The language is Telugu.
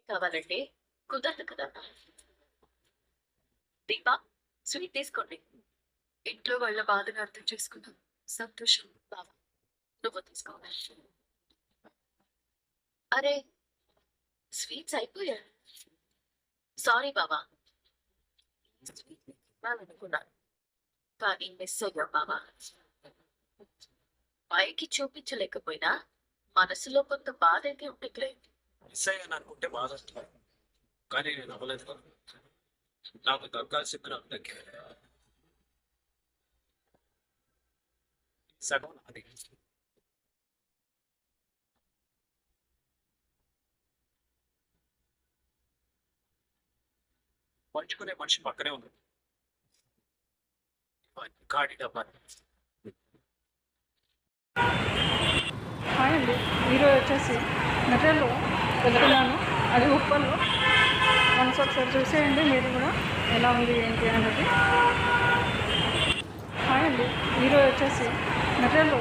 కావాలంటే కుదరదు కదా. దీపా, స్వీట్ తీసుకోండి. ఇంట్లో వాళ్ళ బాధను అర్థం చేసుకున్నాను. సంతోషం బావా. నువ్వు తీసుకోవాలి. అరే, స్వీట్స్ అయిపోయాయి. సారీ బావా. స్వీట్ ఇవ్వాలనుకున్నాను కానీ మిస్ అయ్యా బావా. పైకి చూపించలేకపోయినా మనసులో కొంత బాధ అయితే ఉంటుంది. మిస్ అయ్యాను అనుకుంటే బాధ వస్తుంది, కానీ నేను అవ్వలేదు కదా. నాకు దక్కాల్సిన నాకు దక్కింది. సగం నాది. పంచుకునే మనిషి పక్కనే ఉంది. కాడి డబ్బా. హాయ్ అండి, ఈరోజు వచ్చేసి మెటీరియల్లో వెళ్తున్నాను. అది ఉప్పల్లో వన్స్ ఒకసారి చూసేయండి మీరు కూడా ఎలా ఉంది ఏంటి అనేది. హాయ్ అండి, ఈరోజు వచ్చేసి మెటీరియల్లో